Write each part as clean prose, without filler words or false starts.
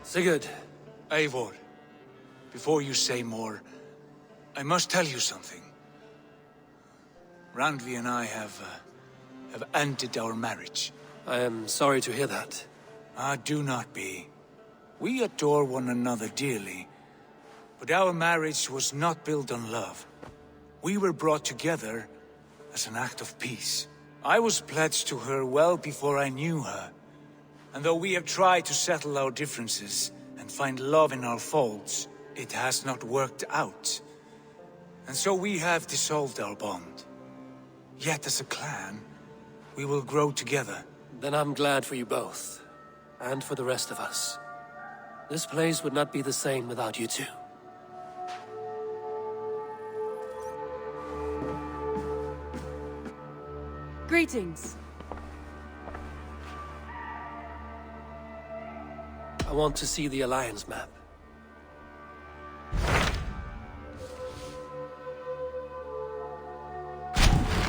Sigurd. Eivor, before you say more, I must tell you something. Randvi and I have ended our marriage. I am sorry to hear that. Ah, do not be. We adore one another dearly, but our marriage was not built on love. We were brought together as an act of peace. I was pledged to her well before I knew her, and though we have tried to settle our differences and find love in our faults, it has not worked out. And so we have dissolved our bond. Yet as a clan, we will grow together. Then I'm glad for you both, and for the rest of us. This place would not be the same without you two. Greetings. I want to see the Alliance map.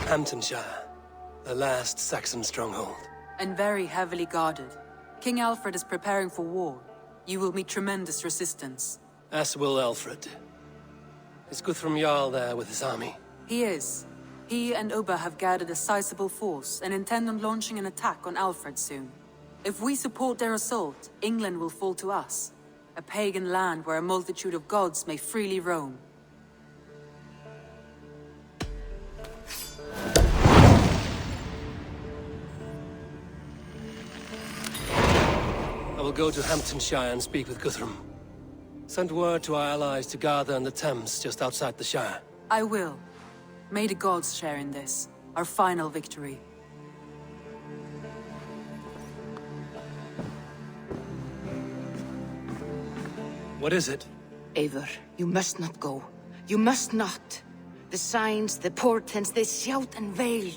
Hamtunscire, the last Saxon stronghold. And very heavily guarded. King Alfred is preparing for war. You will meet tremendous resistance. As will Alfred. Is Guthrum Jarl there with his army? He is. He and Ubba have gathered a sizable force and intend on launching an attack on Alfred soon. If we support their assault, England will fall to us. A pagan land where a multitude of gods may freely roam. I will go to Hamtunscire and speak with Guthrum. Send word to our allies to gather on the Thames just outside the Shire. I will. May the gods share in this, our final victory. What is it? Eivor, you must not go. You must not. The signs, the portents, they shout and wail.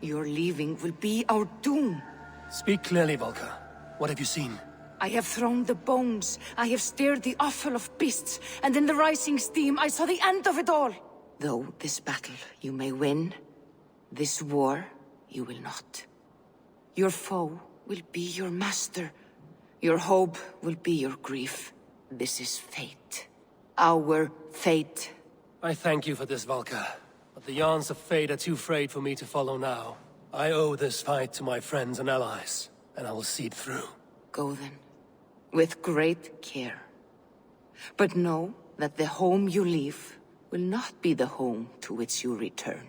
Your leaving will be our doom. Speak clearly, Volker. What have you seen? I have thrown the bones. I have stirred the offal of beasts, and in the rising steam I saw the end of it all. Though this battle you may win, this war you will not. Your foe will be your master. Your hope will be your grief. This is fate. Our fate. I thank you for this, Volker. But the yarns of fate are too frayed for me to follow now. I owe this fight to my friends and allies, and I will see it through. Go then, with great care. But know that the home you leave will not be the home to which you return.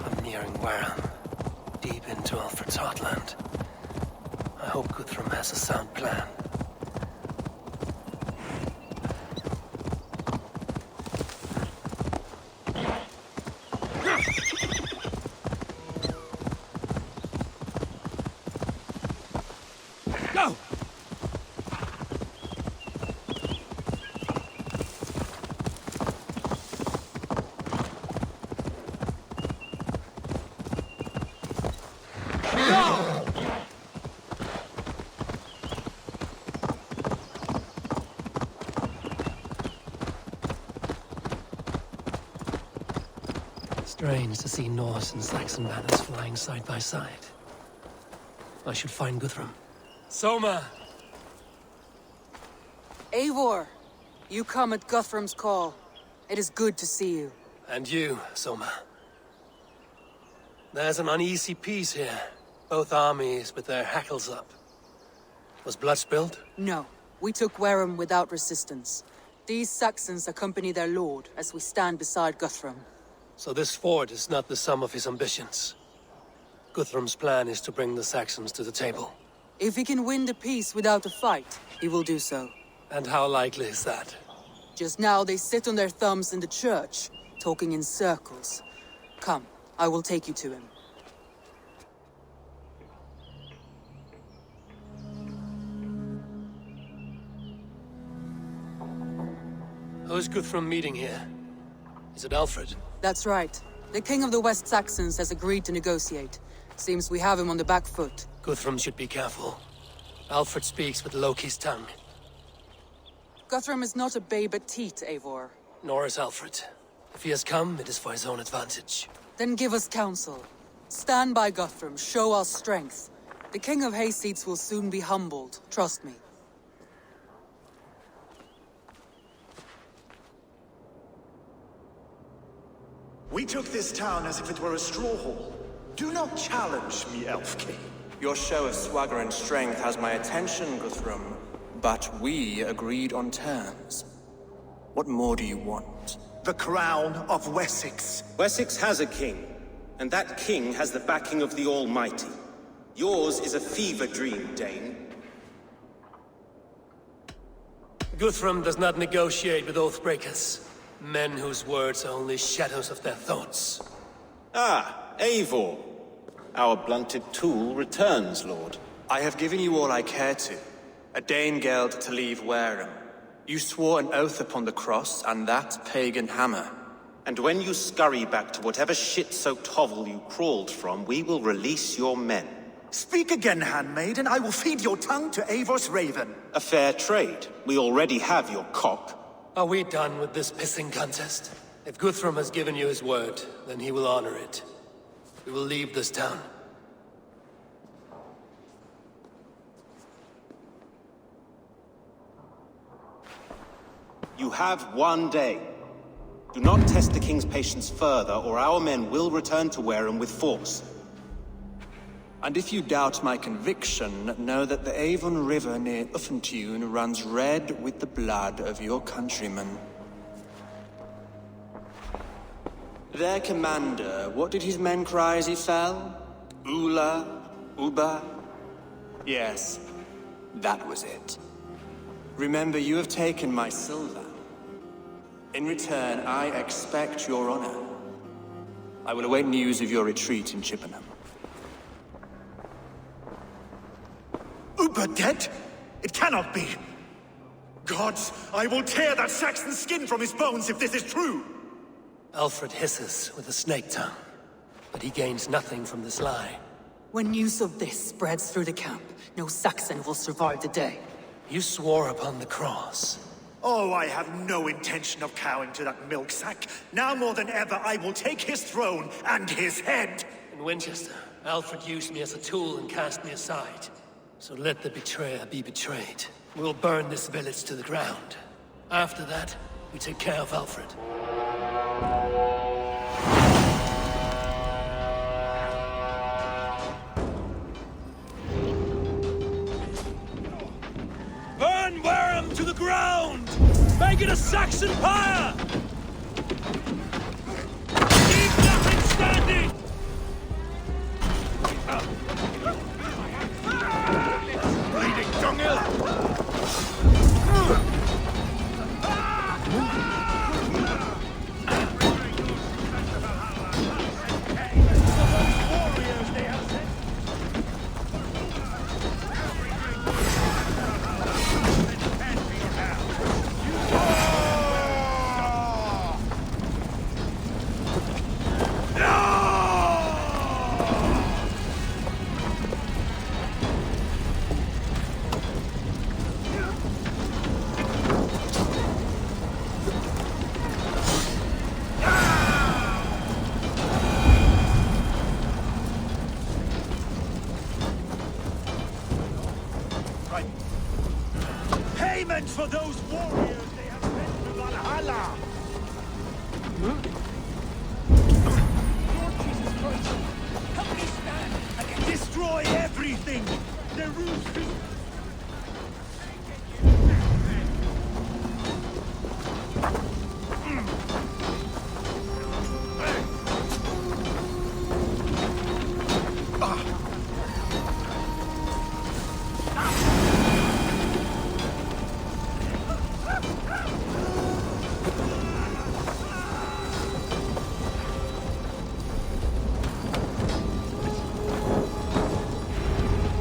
I'm nearing Wareham, deep into Alfred's heartland. I hope Guthrum has a sound plan. Go! Strange to see Norse and Saxon banners flying side by side. I should find Guthrum. Soma! Eivor, you come at Guthrum's call. It is good to see you. And you, Soma. There's an uneasy peace here. Both armies with their hackles up. Was blood spilled? No, we took Wareham without resistance. These Saxons accompany their lord as we stand beside Guthrum. So this fort is not the sum of his ambitions. Guthrum's plan is to bring the Saxons to the table. If he can win the peace without a fight, he will do so. And how likely is that? Just now they sit on their thumbs in the church, talking in circles. Come, I will take you to him. Who is Guthrum meeting here? Is it Alfred? That's right. The King of the West Saxons has agreed to negotiate. Seems we have him on the back foot. Guthrum should be careful. Alfred speaks with Loki's tongue. Guthrum is not a babe at teat, Eivor. Nor is Alfred. If he has come, it is for his own advantage. Then give us counsel. Stand by Guthrum, show our strength. The King of Hayseeds will soon be humbled, trust me. We took this town as if it were a straw hall. Do not challenge me, Elf King. Your show of swagger and strength has my attention, Guthrum. But we agreed on terms. What more do you want? The crown of Wessex. Wessex has a king, and that king has the backing of the Almighty. Yours is a fever dream, Dane. Guthrum does not negotiate with oathbreakers. Men whose words are only shadows of their thoughts. Ah, Eivor. Our blunted tool returns, Lord. I have given you all I care to. A Danegeld to leave Wareham. You swore an oath upon the cross, and that pagan hammer. And when you scurry back to whatever shit-soaked hovel you crawled from, we will release your men. Speak again, handmaid, and I will feed your tongue to Eivor's raven. A fair trade. We already have your cock. Are we done with this pissing contest? If Guthrum has given you his word, then he will honor it. We will leave this town. You have 1 day. Do not test the king's patience further, or our men will return to Wareham with force. And if you doubt my conviction, know that the Avon River near Uffentune runs red with the blood of your countrymen. Their commander, what did his men cry as he fell? Ula? Uba? Yes, that was it. Remember, you have taken my silver. In return, I expect your honor. I will await news of your retreat in Chippenham. Uber dead? It cannot be. Gods, I will tear that Saxon skin from his bones if this is true. Alfred hisses with a snake tongue, but he gains nothing from this lie. When news of this spreads through the camp, no Saxon will survive the day. You swore upon the cross. Oh, I have no intention of cowing to that milk sack. Now more than ever, I will take his throne and his head. In Winchester, Alfred used me as a tool and cast me aside. So let the betrayer be betrayed. We'll burn this village to the ground. After that, we take care of Alfred. Burn Wareham to the ground! Make it a Saxon pyre! Leave nothing standing! Bleeding dunghill! Payment for those warriors they have sent to Valhalla! Lord Jesus Christ, help me stand and destroy everything! The roof is...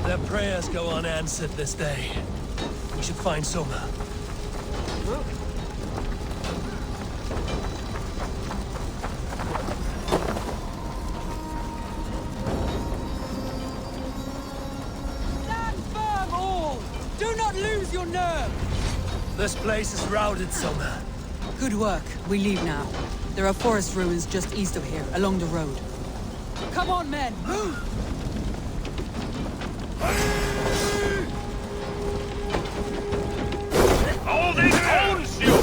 Their prayers go unanswered this day. We should find Soma. Order! This place is routed, Soma. Good work. We leave now. There are forest ruins just east of here, along the road. Come on, men! Move! Holding owns you!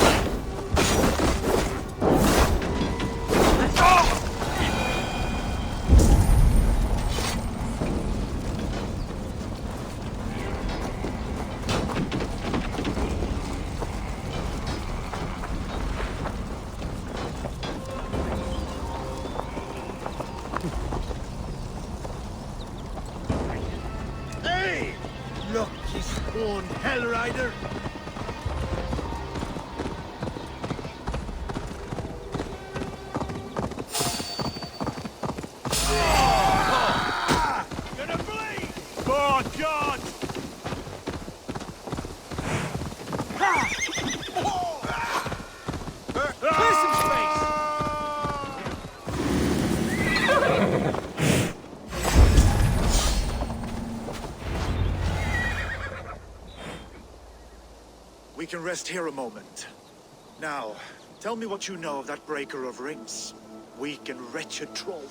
Hey! Lucky spawned Hell Rider! Gonna bleed! Oh, God! Clear some space! We can rest here a moment. Now, tell me what you know of that breaker of rings. Weak and wretched troll.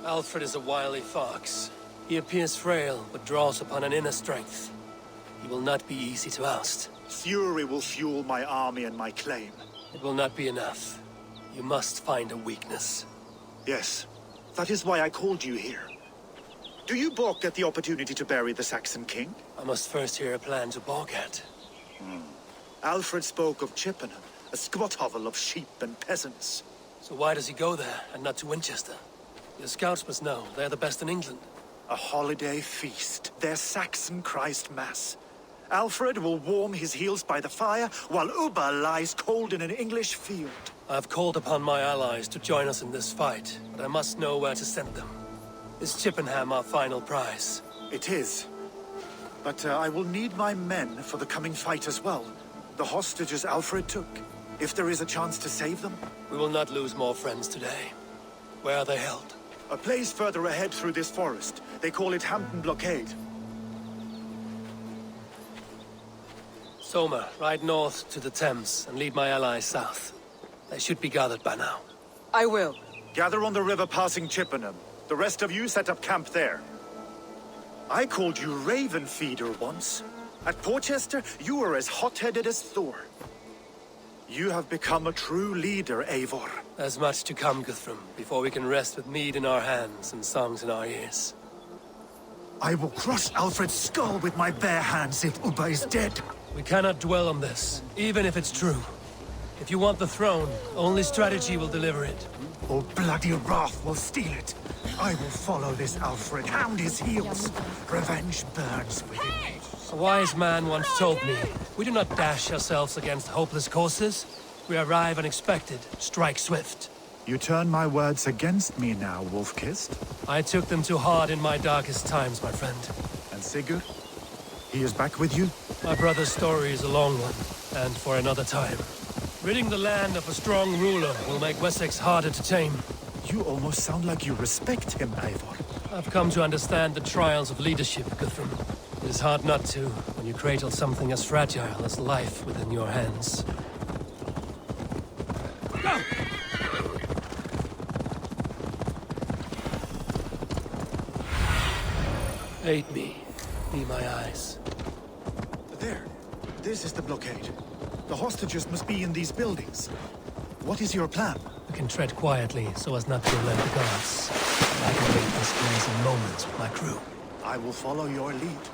Alfred is a wily fox. He appears frail, but draws upon an inner strength. He will not be easy to oust. Fury will fuel my army and my claim. It will not be enough. You must find a weakness. Yes, that is why I called you here. Do you balk at the opportunity to bury the Saxon king? I must first hear a plan to balk at. Alfred spoke of Chippenham, a squat hovel of sheep and peasants. So why does he go there, and not to Winchester? Your scouts must know. They're the best in England. A holiday feast, their Saxon Christ Mass. Alfred will warm his heels by the fire, while Uba lies cold in an English field. I've called upon my allies to join us in this fight, but I must know where to send them. Is Chippenham our final prize? It is. But I will need my men for the coming fight as well. The hostages Alfred took. If there is a chance to save them. We will not lose more friends today. Where are they held? A place further ahead through this forest. They call it Hampton Blockade. Soma, ride north to the Thames and lead my allies south. They should be gathered by now. I will. Gather on the river passing Chippenham. The rest of you set up camp there. I called you Raven Feeder once. At Porchester, you were as hot-headed as Thor. You have become a true leader, Eivor. There's much to come, Guthrum, before we can rest with mead in our hands and songs in our ears. I will crush Alfred's skull with my bare hands if Uba is dead. We cannot dwell on this, even if it's true. If you want the throne, only strategy will deliver it. Or bloody wrath will steal it. I will follow this Alfred, hound his heels. Revenge burns within me. A wise man once told me, we do not dash ourselves against hopeless courses. We arrive unexpected, strike swift. You turn my words against me now, Wolf-Kissed. I took them too hard in my darkest times, my friend. And Sigurd? He is back with you? My brother's story is a long one, and for another time. Ridding the land of a strong ruler will make Wessex harder to tame. You almost sound like you respect him, Eivor. I've come to understand the trials of leadership, Guthrum. It is hard not to, when you cradle something as fragile as life within your hands. Go! Aid me. Be my eyes. There. This is the blockade. The hostages must be in these buildings. What is your plan? We can tread quietly so as not to alert the guards. I can make this place in moments with my crew. I will follow your lead.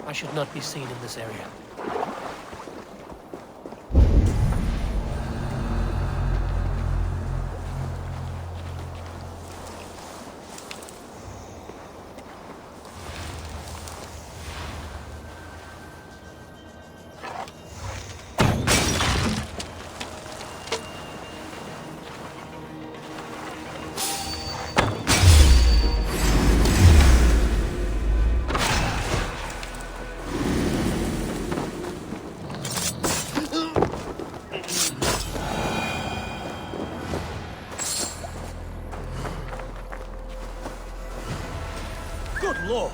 I should not be seen in this area. law?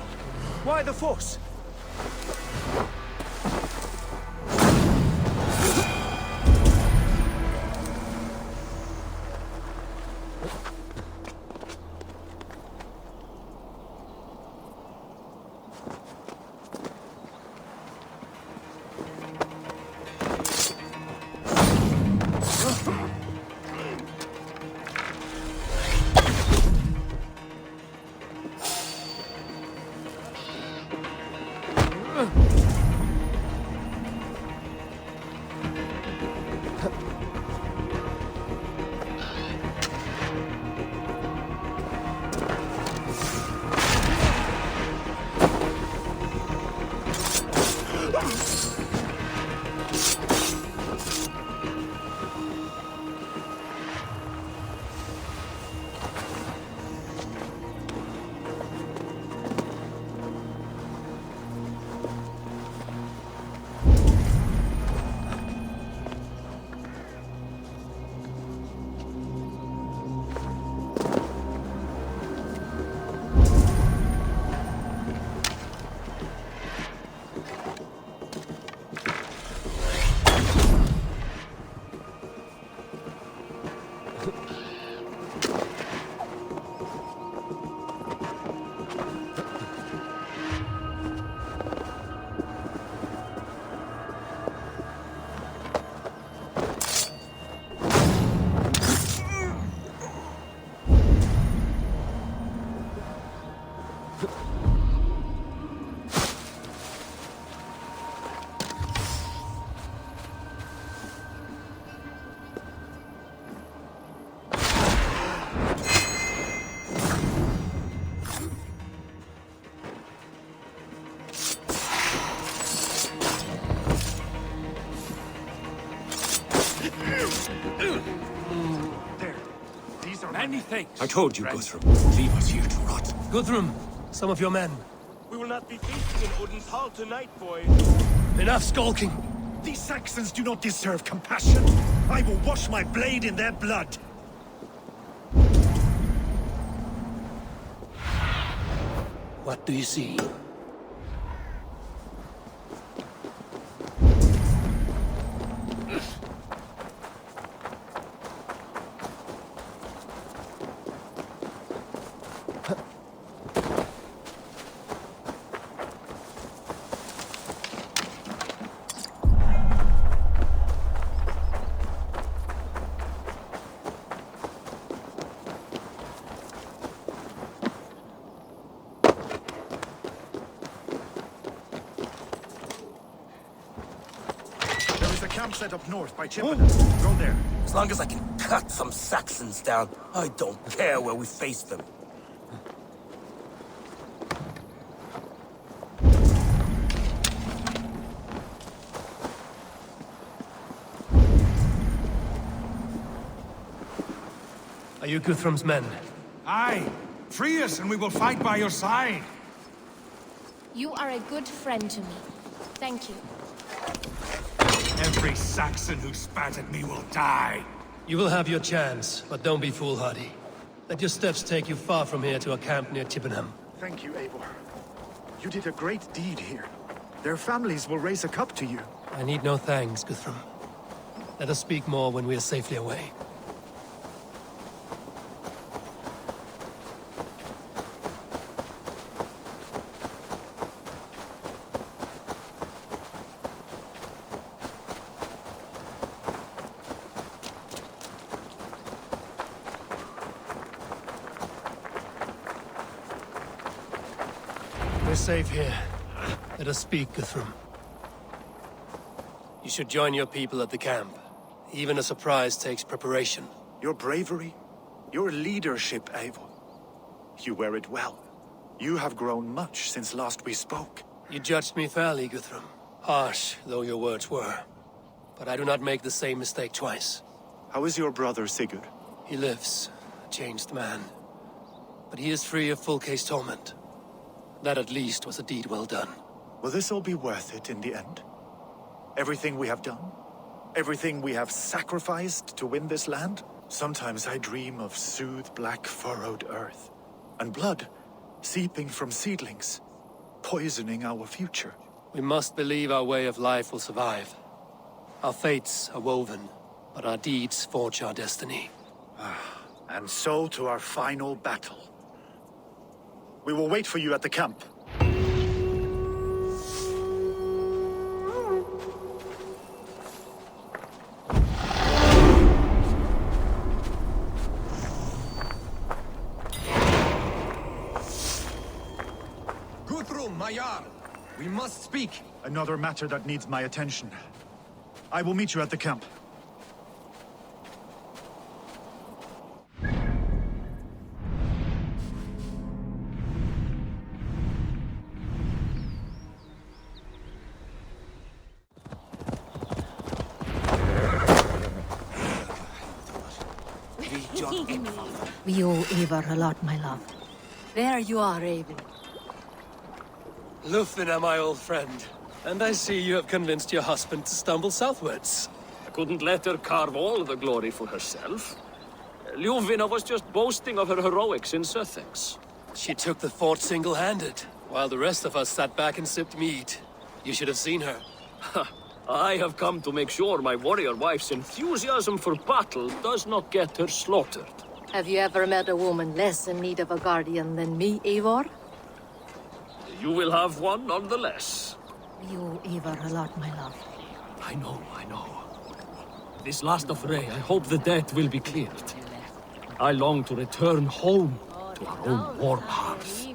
Why the force? Many thanks. I told you, friend. Guthrum. Leave us here to rot. Guthrum, some of your men. We will not be feasting in Odin's hall tonight, boys. Enough skulking. These Saxons do not deserve compassion. I will wash my blade in their blood. What do you see? Camp set up north by Chippenham. Go there. As long as I can cut some Saxons down, I don't care where we face them. Are you Guthrum's men? Aye. Free us and we will fight by your side. You are a good friend to me. Thank you. Every Saxon who spat at me will die. You will have your chance, but don't be foolhardy. Let your steps take you far from here to a camp near Chippenham. Thank you, Eivor. You did a great deed here. Their families will raise a cup to you. I need no thanks, Guthrum. Let us speak more when we are safely away. We're safe here. Let us speak, Guthrum. You should join your people at the camp. Even a surprise takes preparation. Your bravery, your leadership, Eivor. You wear it well. You have grown much since last we spoke. You judged me fairly, Guthrum. Harsh though your words were. But I do not make the same mistake twice. How is your brother, Sigurd? He lives, a changed man. But he is free of full case torment. That at least was a deed well done. Will this all be worth it in the end? Everything we have done? Everything we have sacrificed to win this land? Sometimes I dream of soothed black furrowed earth. And blood seeping from seedlings, poisoning our future. We must believe our way of life will survive. Our fates are woven, but our deeds forge our destiny. And so to our final battle. We will wait for you at the camp. My Jarl, we must speak. Another matter that needs my attention. I will meet you at the camp. We owe Eivor a lot, my love. There you are, Raven. Lufina, my old friend. And I see you have convinced your husband to stumble southwards. I couldn't let her carve all the glory for herself. Lufina was just boasting of her heroics in Sussex. She took the fort single-handed, while the rest of us sat back and sipped mead. You should have seen her. I have come to make sure my warrior wife's enthusiasm for battle does not get her slaughtered. Have you ever met a woman less in need of a guardian than me, Eivor? You will have one nonetheless. We owe Eivor a lot, my love. I know. This last affray, I hope the debt will be cleared. I long to return home to our own warm hearth.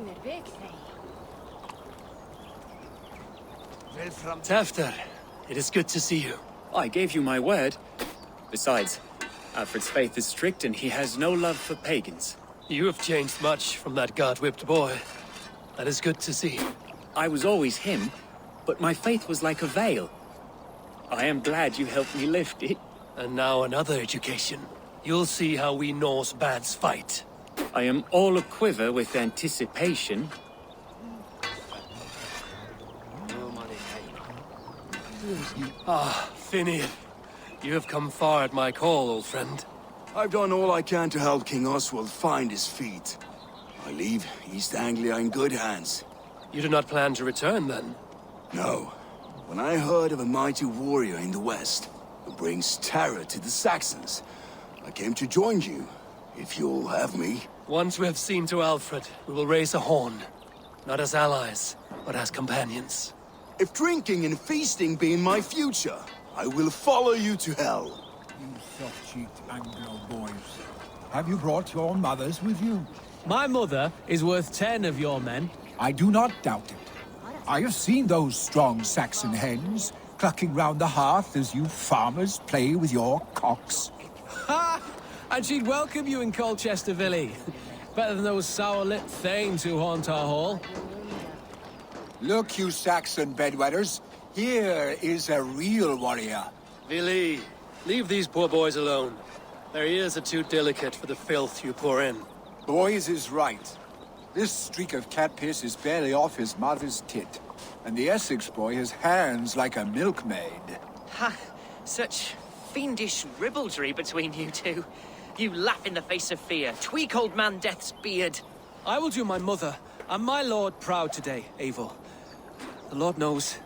Tafter, it is good to see you. I gave you my word. Besides, Alfred's faith is strict and he has no love for pagans. You have changed much from that god-whipped boy. That is good to see. I was always him, but my faith was like a veil. I am glad you helped me lift it. And now another education. You'll see how we Norse bads fight. I am all aquiver with anticipation. Finian. You have come far at my call, old friend. I've done all I can to help King Oswald find his feet. I leave East Anglia in good hands. You do not plan to return, then? No. When I heard of a mighty warrior in the west who brings terror to the Saxons, I came to join you, if you'll have me. Once we have seen to Alfred, we will raise a horn. Not as allies, but as companions. If drinking and feasting be in my future, I will follow you to hell. You soft-cheeked Anglo boys. Have you brought your mothers with you? My mother is worth 10 of your men. I do not doubt it. I have seen those strong Saxon hens clucking round the hearth as you farmers play with your cocks. Ha! And she'd welcome you in Colchester Villy. Better than those sour-lipped thanes who haunt our hall. Look, you Saxon bedwetters. Here is a real warrior. Villy, leave these poor boys alone. Their ears are too delicate for the filth you pour in. Boys is right. This streak of cat piss is barely off his mother's tit. And the Essex boy has hands like a milkmaid. Ha! Such fiendish ribaldry between you two. You laugh in the face of fear, tweak old man Death's beard. I will do my mother and my lord proud today, Eivor. The Lord knows,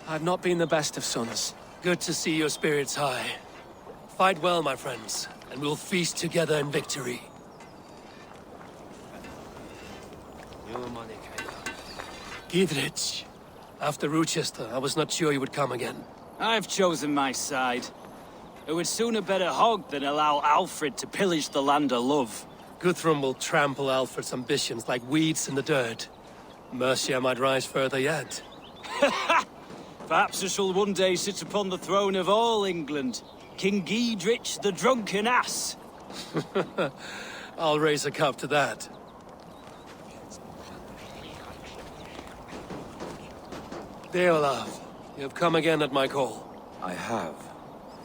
I've not been the best of sons. Good to see your spirits high. Fight well, my friends, and we'll feast together in victory. Gidrich, after Rochester, I was not sure you would come again. I've chosen my side. It would sooner bet a hog than allow Alfred to pillage the land of love. Guthrum will trample Alfred's ambitions like weeds in the dirt. Mercia might rise further yet. Perhaps I shall one day sit upon the throne of all England. King Giedrich the drunken ass. I'll raise a cup to that. Deolav, you have come again at my call. I have,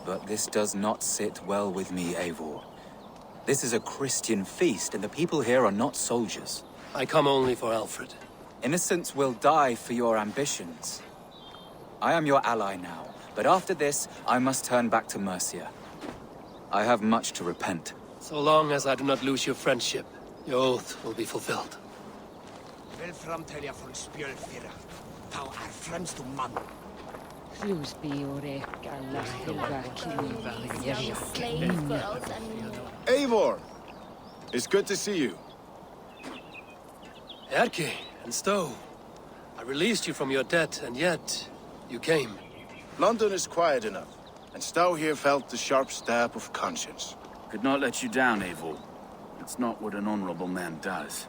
but this does not sit well with me, Eivor. This is a Christian feast, and the people here are not soldiers. I come only for Alfred. Innocents will die for your ambitions. I am your ally now, but after this, I must turn back to Mercia. I have much to repent. So long as I do not lose your friendship, your oath will be fulfilled. Vel framtelja från spjölfira. Tau är främst du man. Eivor! It's good to see you. Erke and Stowe. I released you from your debt, and yet you came. London is quiet enough, and Stowe here felt the sharp stab of conscience. Could not let you down, Eivor. It's not what an honorable man does.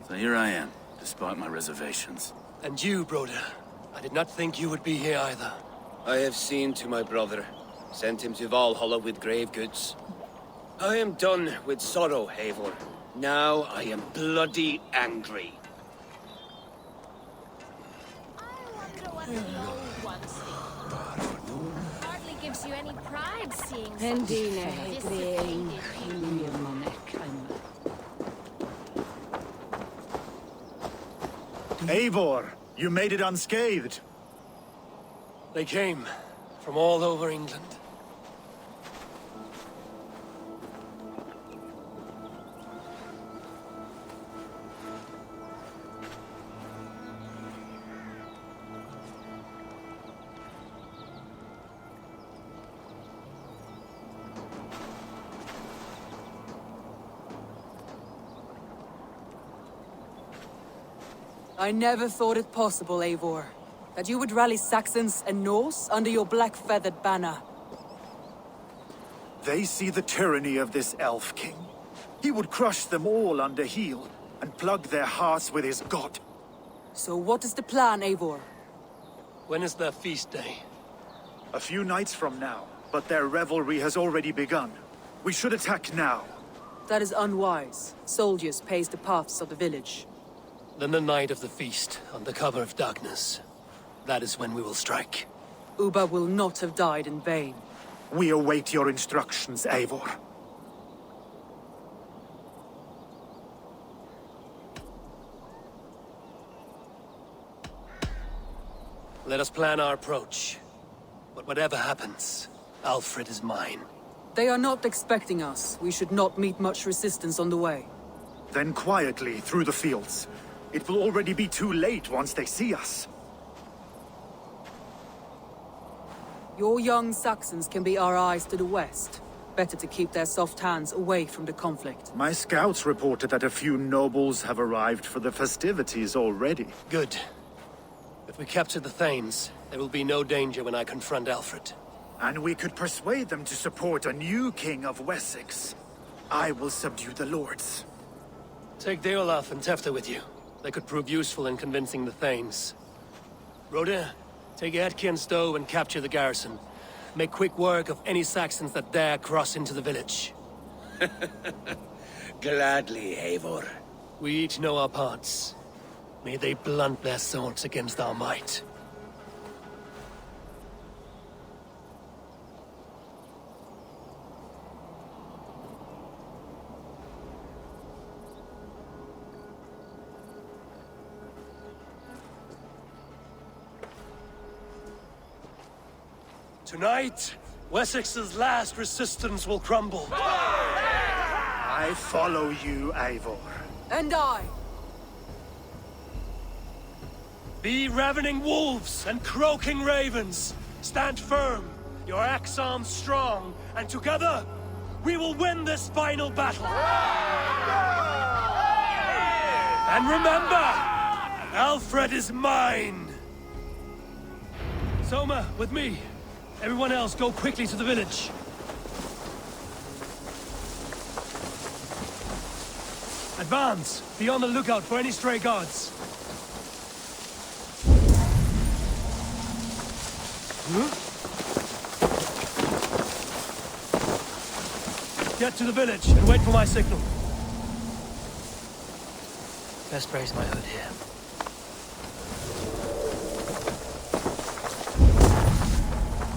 So here I am, despite my reservations. And you, Broder. I did not think you would be here either. I have seen to my brother, sent him to Valhalla with grave goods. I am done with sorrow, Eivor. Now I am bloody angry. Hardly gives you any pride seeing Eivor, you made it unscathed. They came from all over England. I never thought it possible, Eivor, that you would rally Saxons and Norse under your black-feathered banner. They see the tyranny of this elf king. He would crush them all under heel and plug their hearts with his god. So what is the plan, Eivor? When is their feast day? A few nights from now, but their revelry has already begun. We should attack now. That is unwise. Soldiers pace the paths of the village. Then the night of the feast, under cover of darkness. That is when we will strike. Uba will not have died in vain. We await your instructions, Eivor. Let us plan our approach. But whatever happens, Alfred is mine. They are not expecting us. We should not meet much resistance on the way. Then quietly through the fields. It will already be too late once they see us. Your young Saxons can be our eyes to the west. Better to keep their soft hands away from the conflict. My scouts reported that a few nobles have arrived for the festivities already. Good. If we capture the Thanes, there will be no danger when I confront Alfred. And we could persuade them to support a new king of Wessex. I will subdue the lords. Take Deolaf and Tefta with you. They could prove useful in convincing the Thanes. Rhoda, take Erke and Stowe and capture the garrison. Make quick work of any Saxons that dare cross into the village. Gladly, Eivor. We each know our parts. May they blunt their swords against our might. Tonight, Wessex's last resistance will crumble. I follow you, Eivor. And I. Be ravening wolves and croaking ravens. Stand firm, your axe arms strong, and together, we will win this final battle. And remember, Alfred is mine. Soma, with me. Everyone else, go quickly to the village. Advance! Be on the lookout for any stray guards. Get to the village and wait for my signal. Best raise my hood here.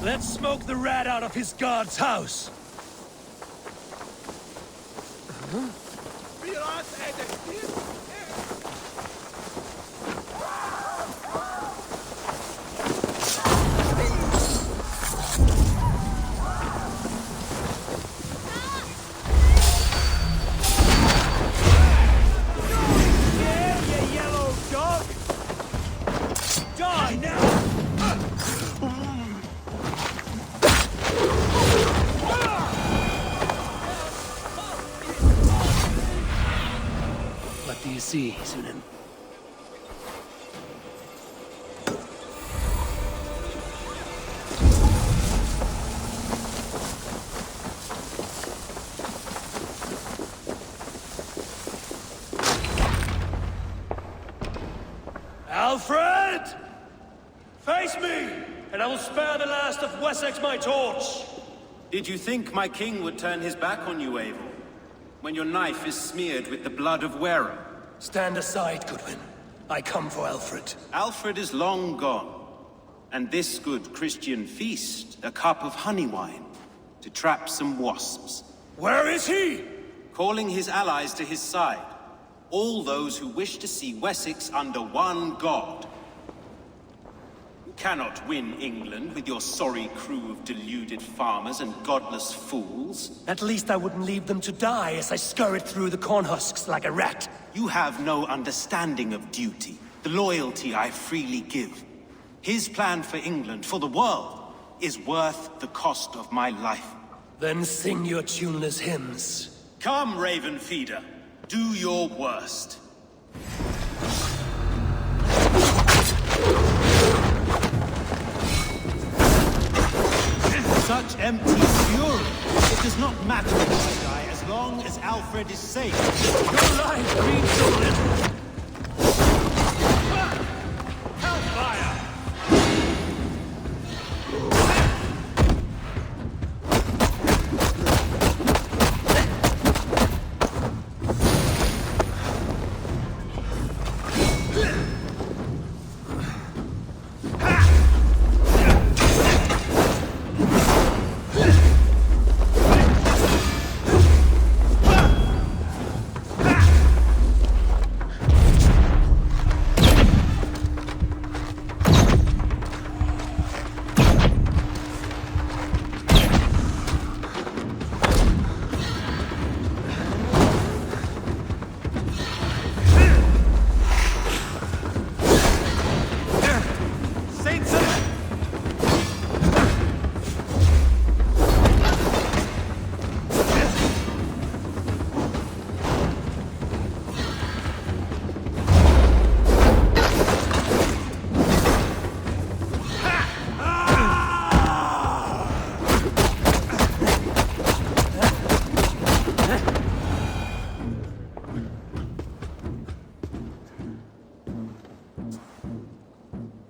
Let's smoke the rat out of his guard's house. Yeah, you yellow see, Sunan. Alfred! Face me, and I will spare the last of Wessex my torch! Did you think my king would turn his back on you, Eivor? When your knife is smeared with the blood of wearer? Stand aside, Goodwin. I come for Alfred. Alfred is long gone. And this good Christian feast, a cup of honey wine, to trap some wasps. Where is he? Calling his allies to his side. All those who wish to see Wessex under one god. You cannot win England with your sorry crew of deluded farmers and godless fools. At least I wouldn't leave them to die as I scurried through the corn husks like a rat. You have no understanding of duty, the loyalty I freely give. His plan for England, for the world, is worth the cost of my life. Then sing your tuneless hymns. Come, Raven Feeder. Do your worst. Such empty fury! It does not matter if I die as long as Alfred is safe. Your life means so little! Hellfire!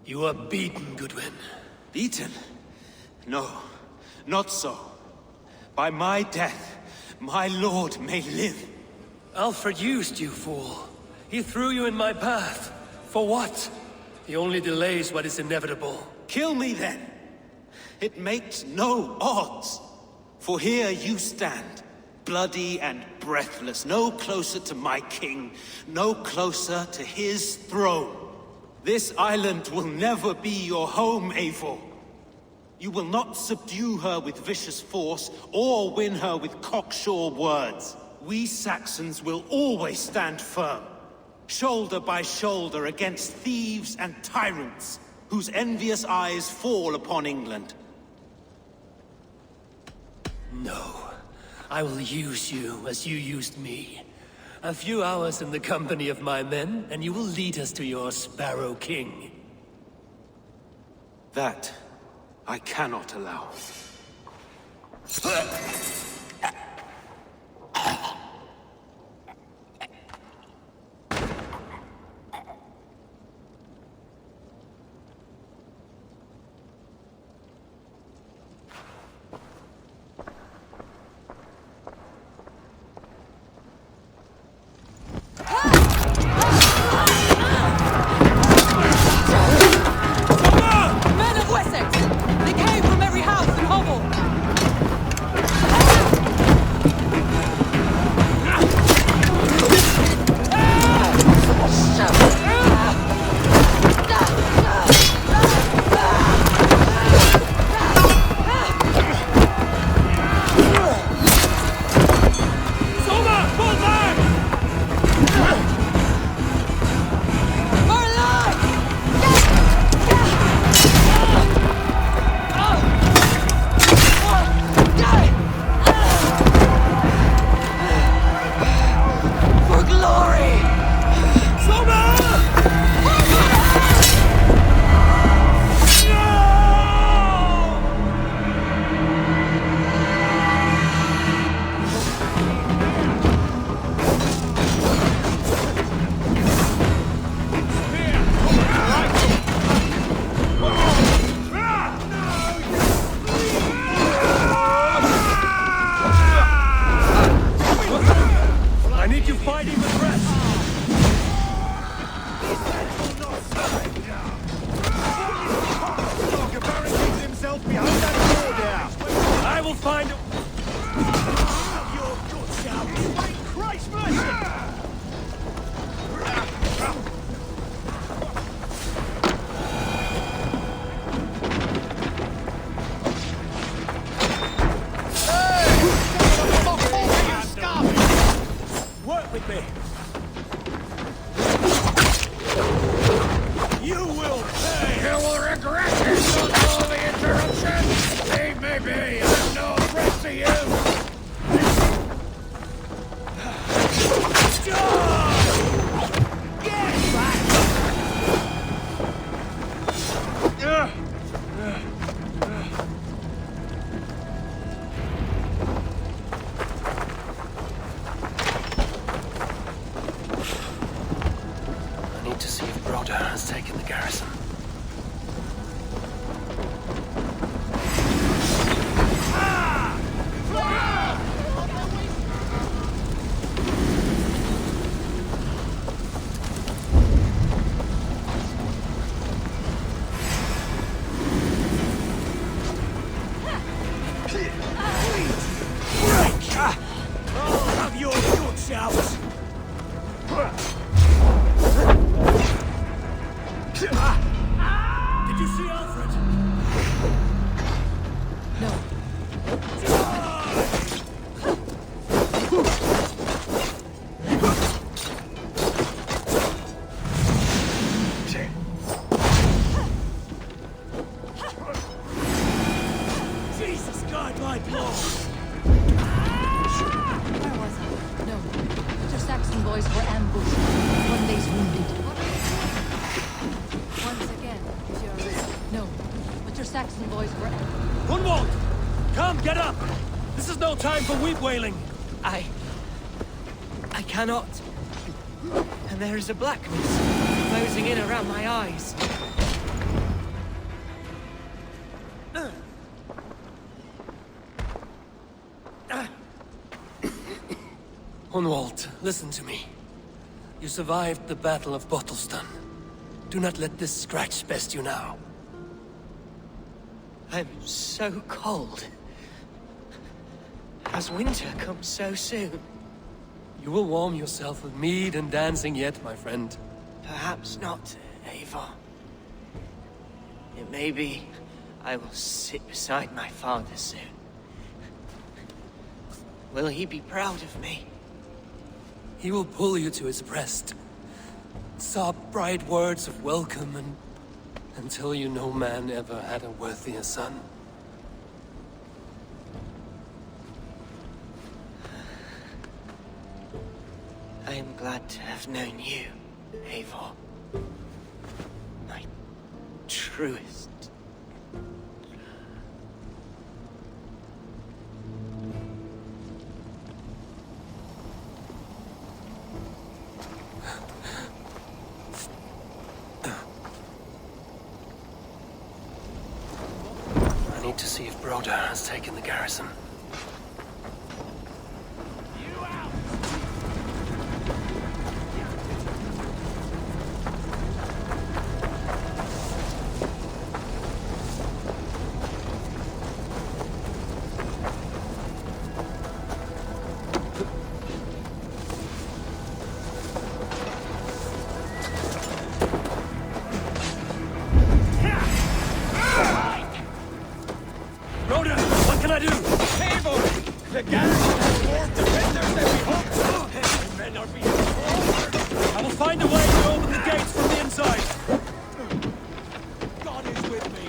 You are beaten, Goodwin. Beaten? No, not so. By my death, my lord may live. Alfred used you, fool. He threw you in my path. For what? He only delays what is inevitable. Kill me then. It makes no odds. For here you stand, bloody and breathless, no closer to my king, no closer to his throne. This island will never be your home, Eivor. You will not subdue her with vicious force, or win her with cocksure words. We Saxons will always stand firm, shoulder by shoulder against thieves and tyrants, whose envious eyes fall upon England. No. I will use you as you used me. A few hours in the company of my men, and you will lead us to your Sparrow King. That I cannot allow. Men of Wessex! They came from every house and hovel! Work with me. You will pay! You will regret this on all the interruptions! Leave me be! I'm no threat to you! I need to see if Broder has taken the garrison. Have your guts out! Did you see Alfred? No. Jesus, guide my blow! Where was I? No. But your Saxon boys were ambushed. One day's wounded. Once again, if you're ready. No. But your Saxon boys were Gunwald! Come, get up! This is no time for weep wailing! I cannot. And there is a blackness closing in around my eyes. Hunwald, listen to me. You survived the Battle of Bottleston. Do not let this scratch best you now. I'm so cold. Has winter come so soon? You will warm yourself with mead and dancing yet, my friend. Perhaps not, Eivor. It may be I will sit beside my father soon. Will he be proud of me? He will pull you to his breast. Sob bright words of welcome and tell you no man ever had a worthier son. I am glad to have known you, Eivor. My truest. I need to see if Broder has taken the garrison. Broder, what can I do? Eivor! The garrison has more defenders than we hoped! My men are being slaughtered! I will find a way to open the gates from the inside! God is with me!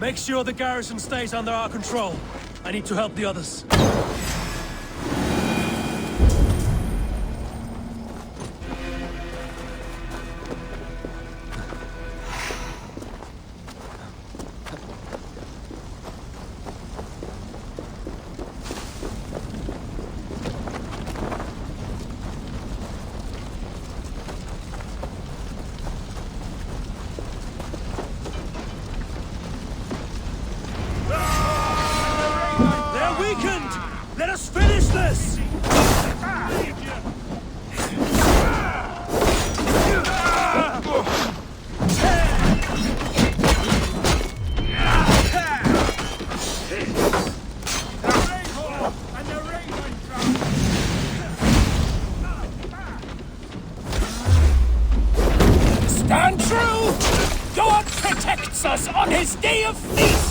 Make sure the garrison stays under our control. I need to help the others. Let us finish this! Stand true! God protects us on his day of feasts!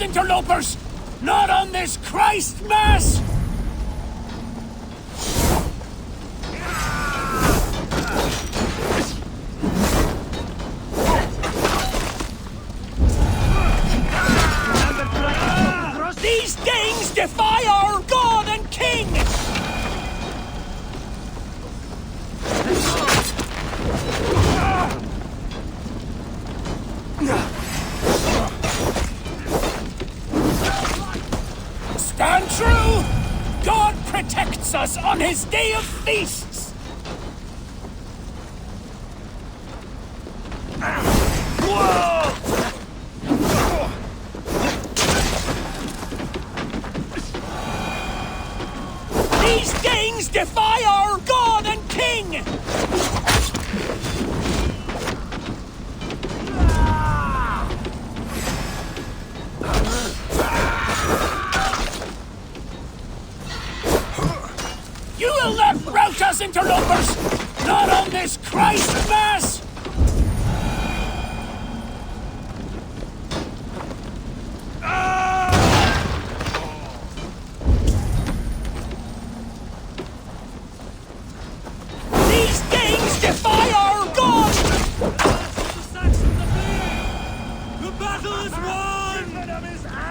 Interlopers! Not on this Christ Mass! These Danes defy our God and King! Stand true! God protects us on his day of feasts! These Danes defy our God and King! You will not rout us, interlopers! Not on this Christ Mass! These Danes defy our God! The battle is won!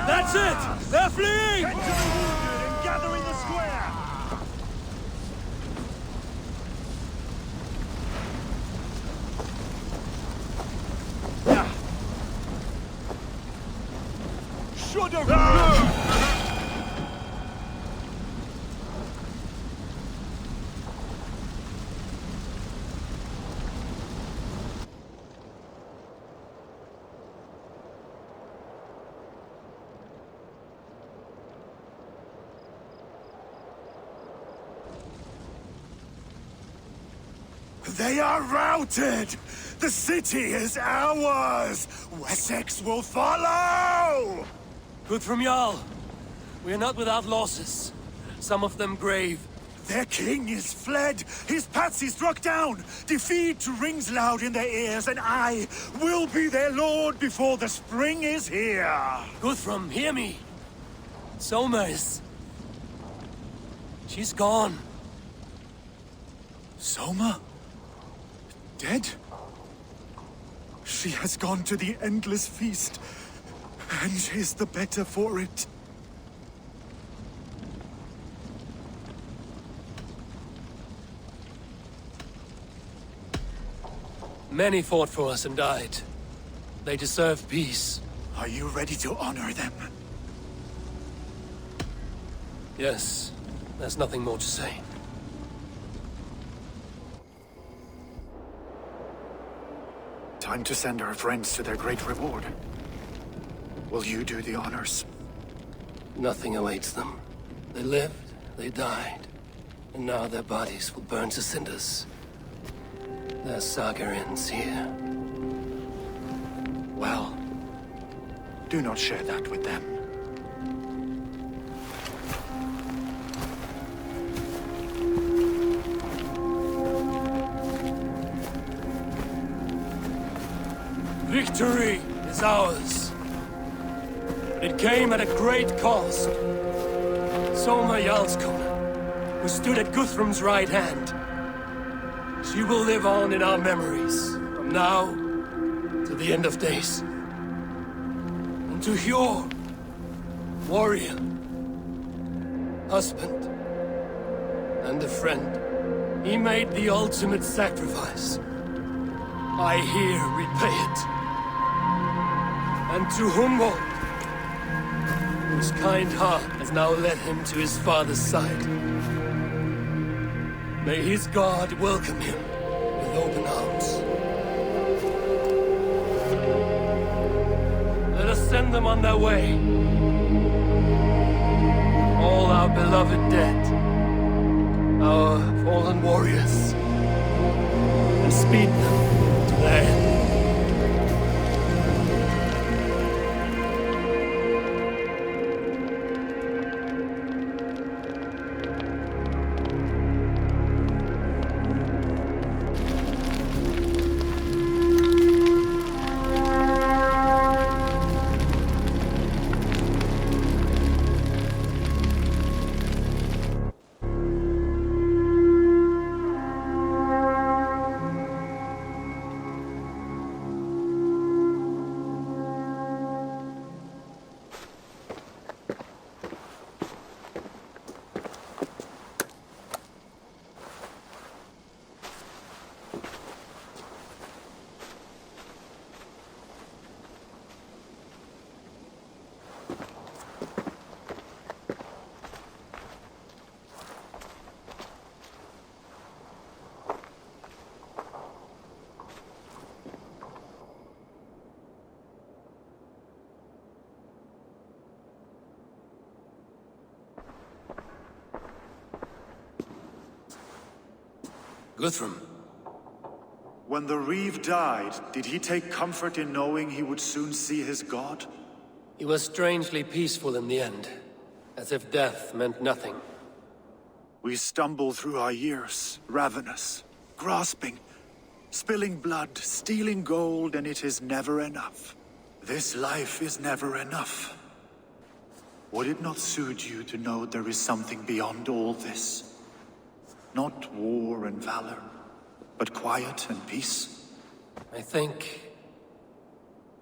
That's it! They're fleeing! Get to the wounded and gather in the square! Should have They are routed! The city is ours! Wessex will follow! Good from Jarl. We are not without losses. Some of them grave. Their king is fled! His patsy struck down! Defeat rings loud in their ears, and I will be their lord before the spring is here! Guthrum, hear me! Soma is... she's gone. Soma? Dead? She has gone to the endless feast, and is the better for it. Many fought for us and died. They deserve peace. Are you ready to honor them? Yes. There's nothing more to say. Time to send our friends to their great reward. Will you do the honors? Nothing awaits them. They lived, they died, and now their bodies will burn to cinders. Their saga ends here. Well, do not share that with them. Victory is ours. It came at a great cost. Soma Jarlskona, who stood at Guthrum's right hand. She will live on in our memories, from now to the end of days. And to Hjor, warrior, husband, and a friend, he made the ultimate sacrifice. I here repay it. And to Humboldt, whose kind heart has now led him to his father's side. May his God welcome him with open arms. Let us send them on their way. All our beloved dead, our fallen warriors, and speed them to their end. Guthrum. When the Reeve died, did he take comfort in knowing he would soon see his god? He was strangely peaceful in the end, as if death meant nothing. We stumble through our years, ravenous, grasping, spilling blood, stealing gold, and it is never enough. This life is never enough. Would it not suit you to know there is something beyond all this? Not war and valor, but quiet and peace. I think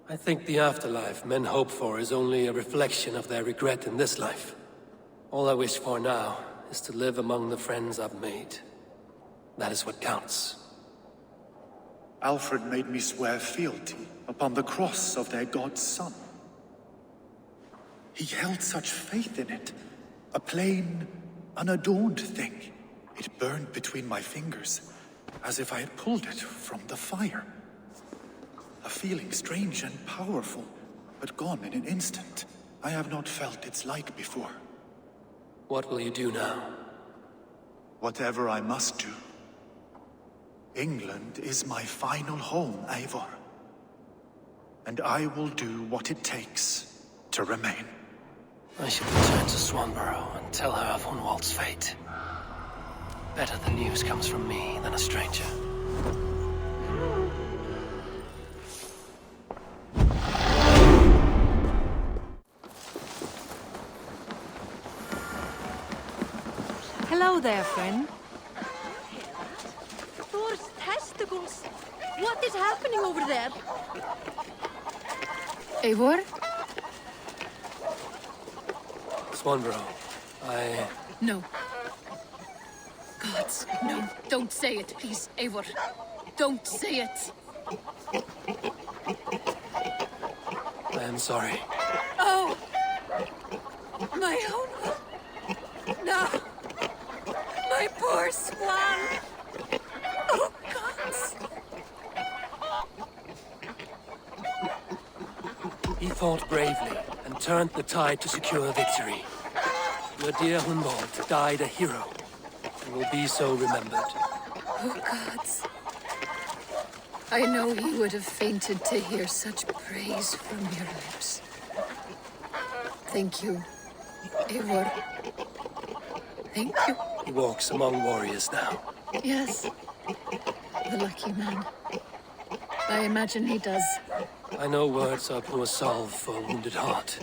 the afterlife men hope for is only a reflection of their regret in this life. All I wish for now is to live among the friends I've made. That is what counts. Alfred made me swear fealty upon the cross of their god's son. He held such faith in it, a plain, unadorned thing. It burned between my fingers, as if I had pulled it from the fire. A feeling strange and powerful, but gone in an instant. I have not felt its like before. What will you do now? Whatever I must do. England is my final home, Eivor. And I will do what it takes to remain. I should return to Swanborough and tell her of Hunwald's fate. Better the news comes from me than a stranger. Hello there, friend. Thor's testicles! What is happening over there? Eivor? Swanborough, No. Gods, no. Don't say it, please, Eivor. Don't say it. I am sorry. Oh! My own... No! My poor swan! Oh, gods! He fought bravely and turned the tide to secure victory. Your dear Hunwald died a hero and will be so remembered. Oh, gods. I know he would have fainted to hear such praise from your lips. Thank you, Eivor. Thank you. He walks among warriors now. Yes. The lucky man. I imagine he does. I know words are poor salve for a wounded heart.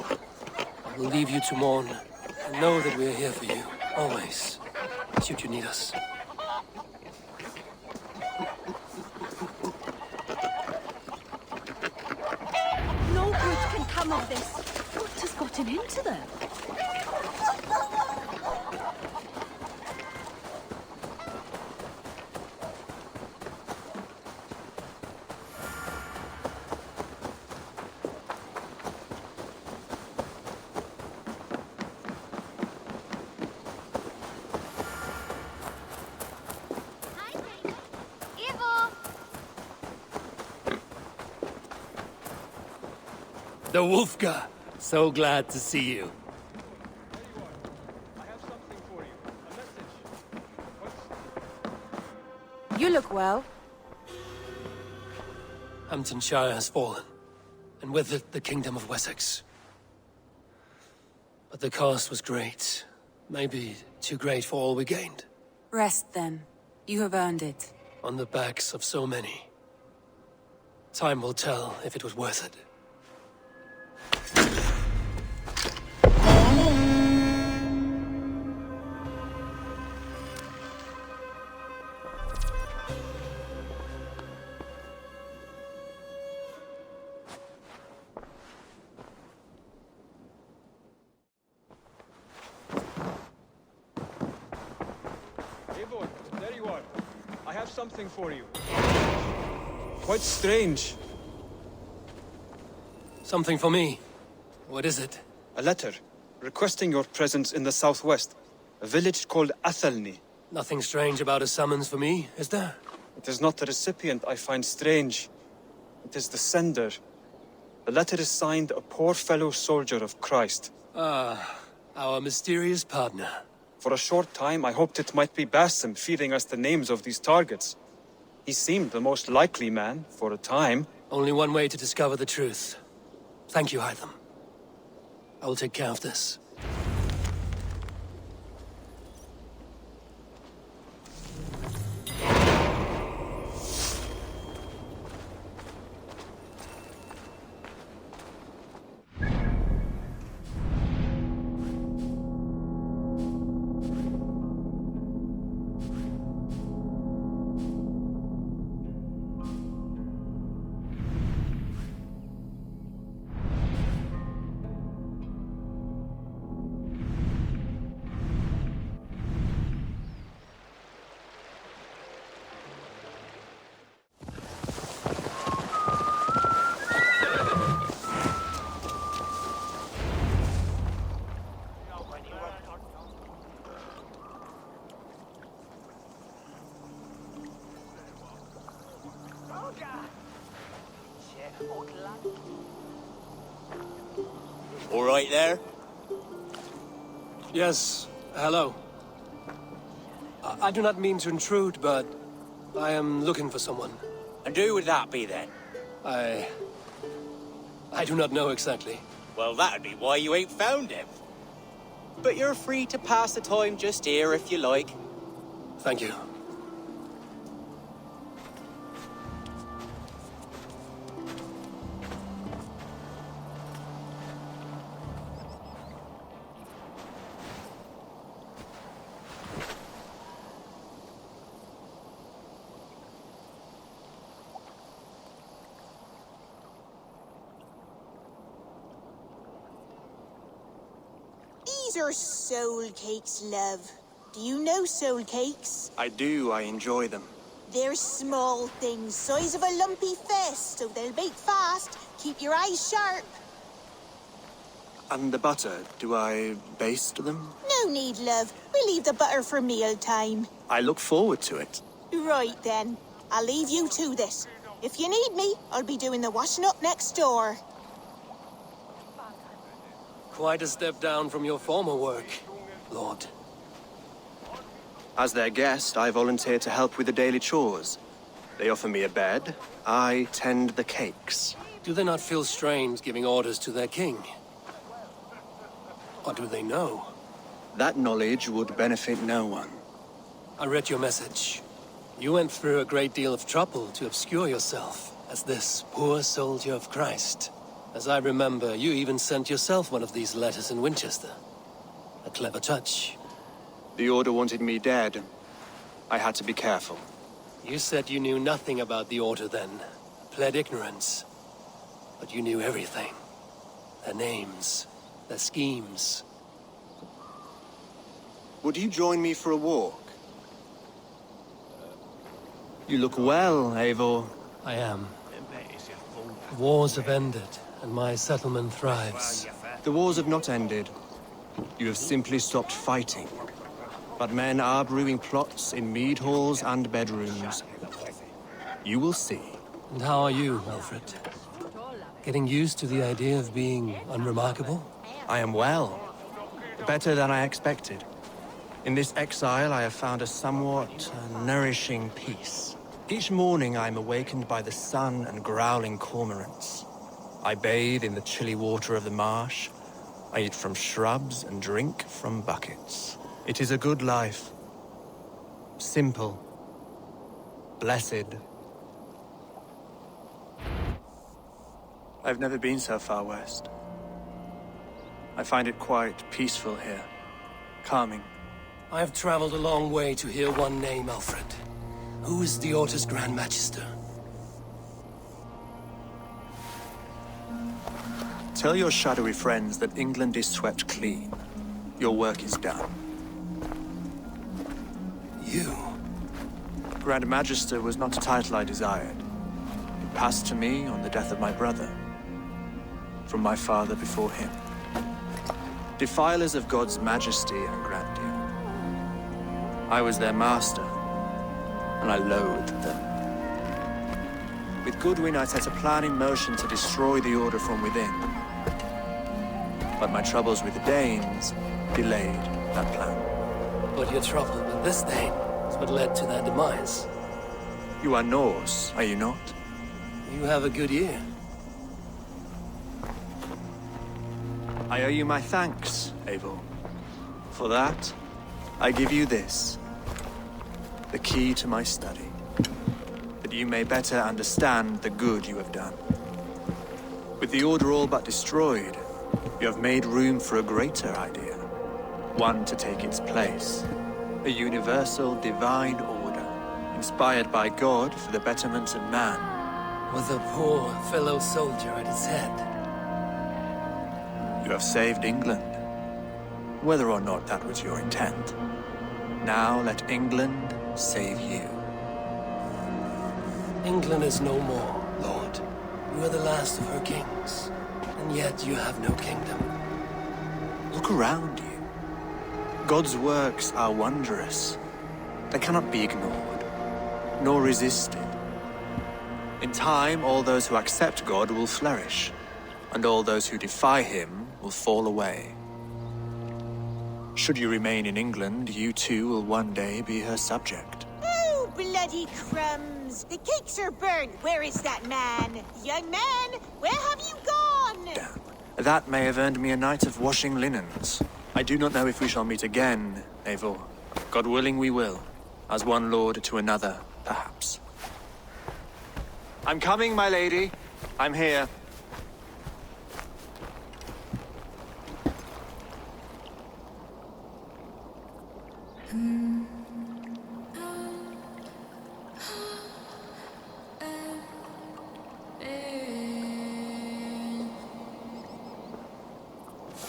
We'll leave you to mourn, and know that we're here for you, always, should you need us. No good can come of this. What has gotten into them? The Wolfga! So glad to see you. You look well. Hamtunscire has fallen, and with it the Kingdom of Wessex. But the cost was great. Maybe too great for all we gained. Rest then. You have earned it. On the backs of so many. Time will tell if it was worth it. Eivor, there you are. I have something for you. Quite strange. Something for me. What is it? A letter, requesting your presence in the southwest. A village called Athelney. Nothing strange about a summons for me, is there? It is not the recipient I find strange. It is the sender. The letter is signed a poor fellow soldier of Christ. Ah, our mysterious partner. For a short time, I hoped it might be Basim feeding us the names of these targets. He seemed the most likely man, for a time. Only one way to discover the truth. Thank you, Hytham. I will take care of this. All right there? Yes, hello. I do not mean to intrude, but I am looking for someone. And who would that be then? I do not know exactly. Well, that'd be why you ain't found him. But you're free to pass the time just here if you like. Thank you. These are soul cakes, love. Do you know soul cakes? I do. I enjoy them. They're small things, size of a lumpy fist, so they'll bake fast. Keep your eyes sharp. And the butter, do I baste them? No need, love. We'll leave the butter for mealtime. I look forward to it. Right then. I'll leave you to this. If you need me, I'll be doing the washing up next door. Quite a step down from your former work, Lord. As their guest, I volunteer to help with the daily chores. They offer me a bed. I tend the cakes. Do they not feel strange giving orders to their king? Or do they know? That knowledge would benefit no one. I read your message. You went through a great deal of trouble to obscure yourself as this poor soldier of Christ. As I remember, you even sent yourself one of these letters in Winchester. A clever touch. The Order wanted me dead. I had to be careful. You said you knew nothing about the Order then. Pled ignorance. But you knew everything. Their names, their schemes. Would you join me for a walk? You look well, Eivor. I am. Wars have ended, and my settlement thrives. The wars have not ended. You have simply stopped fighting. But men are brewing plots in mead halls and bedrooms. You will see. And how are you, Alfred? Getting used to the idea of being unremarkable? I am well. Better than I expected. In this exile, I have found a somewhat nourishing peace. Each morning, I am awakened by the sun and growling cormorants. I bathe in the chilly water of the marsh. I eat from shrubs and drink from buckets. It is a good life. Simple. Blessed. I've never been so far west. I find it quite peaceful here. Calming. I have traveled a long way to hear one name, Alfred. Who is the Order's Grand Magister? Tell your shadowy friends that England is swept clean. Your work is done. You? Grand Magister was not a title I desired. It passed to me on the death of my brother. From my father before him. Defilers of God's majesty and grandeur. I was their master, and I loathed them. With Goodwin, I set a plan in motion to destroy the Order from within. But my troubles with the Danes delayed that plan. But your trouble with this Dane is what led to their demise. You are Norse, are you not? You have a good ear. I owe you my thanks, Eivor. For that, I give you this. The key to my study. That you may better understand the good you have done. With the Order all but destroyed, you have made room for a greater idea. One to take its place. A universal divine order, inspired by God for the betterment of man. With a poor fellow soldier at its head. You have saved England, whether or not that was your intent. Now let England save you. England is no more, Lord. You are the last of her kings, and yet you have no kingdom. Look around you. God's works are wondrous. They cannot be ignored, nor resisted. In time, all those who accept God will flourish, and all those who defy him will fall away. Should you remain in England, you too will one day be her subject. Oh, bloody crumbs! The cakes are burned. Where is that man? Young man, where have you gone? Damn. That may have earned me a night of washing linens. I do not know if we shall meet again, Eivor. God willing, we will. As one lord to another, perhaps. I'm coming, my lady. I'm here.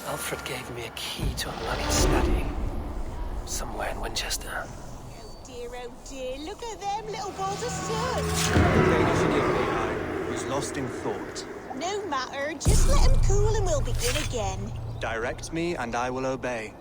Alfred gave me a key to unlock his study. Somewhere in Winchester. Oh dear, look at them little balls of soot. Lady, forgive me, I was lost in thought. No matter, just let him cool and we'll begin again. Direct me and I will obey.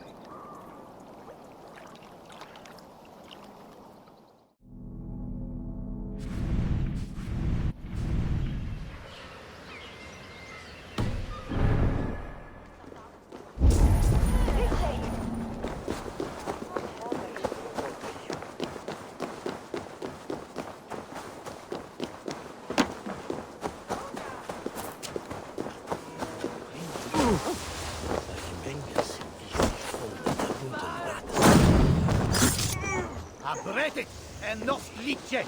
Abretic and not liche.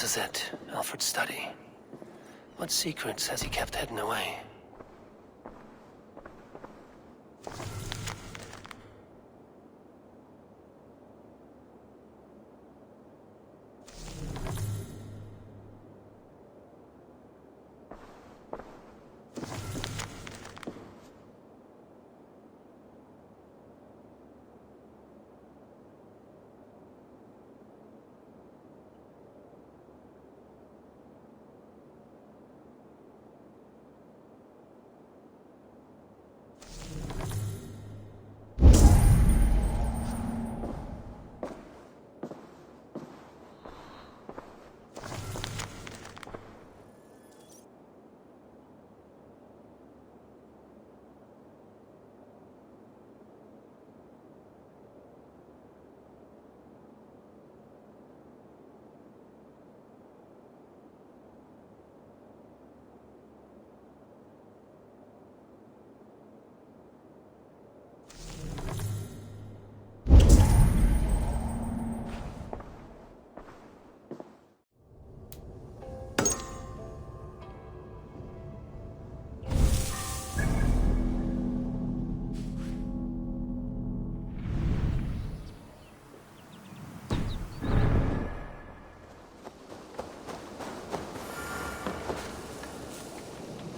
This is it. Alfred's study. What secrets has he kept hidden away?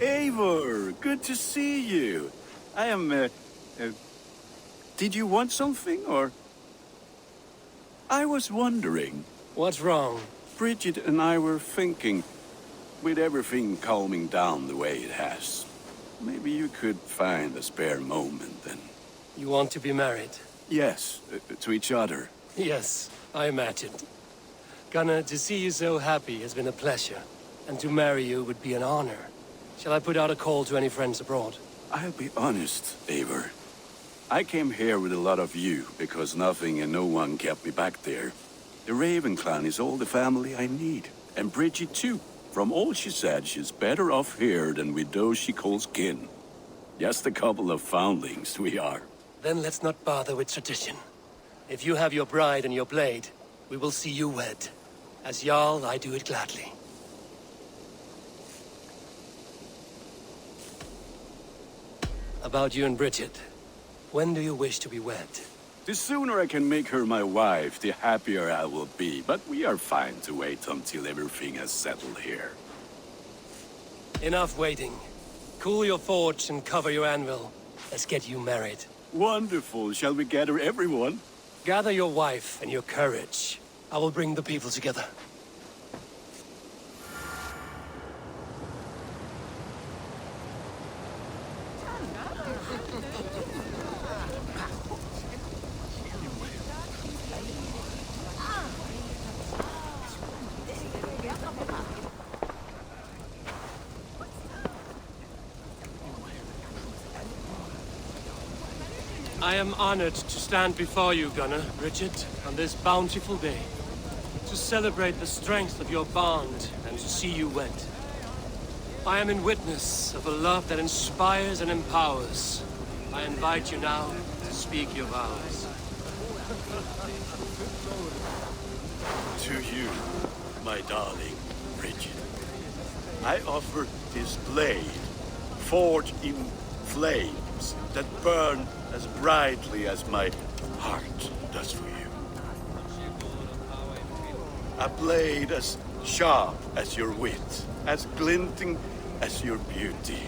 Eivor, good to see you. I am, did you want something, or? I was wondering. What's wrong? Bridget and I were thinking, with everything calming down the way it has, maybe you could find a spare moment and... You want to be married? Yes, to each other. Yes, I imagined. Gunnar, to see you so happy has been a pleasure. And to marry you would be an honor. Shall I put out a call to any friends abroad? I'll be honest, Eivor. I came here with a lot of you, because nothing and no one kept me back there. The Raven clan is all the family I need. And Bridget too. From all she said, she's better off here than with those she calls kin. Just a couple of foundlings we are. Then let's not bother with tradition. If you have your bride and your blade, we will see you wed. As Jarl, I do it gladly. About you and Bridget. When do you wish to be wed? The sooner I can make her my wife, the happier I will be. But we are fine to wait until everything has settled here. Enough waiting. Cool your forge and cover your anvil. Let's get you married. Wonderful. Shall we gather everyone? Gather your wife and your courage. I will bring the people together. I am honored to stand before you, Gunnar, Bridget, on this bountiful day. To celebrate the strength of your bond and to see you wed. I am in witness of a love that inspires and empowers. I invite you now to speak your vows. To you, my darling Bridget, I offer this blade, forged in flames that burn as brightly as my heart does for you. A blade as sharp as your wit, as glinting as your beauty.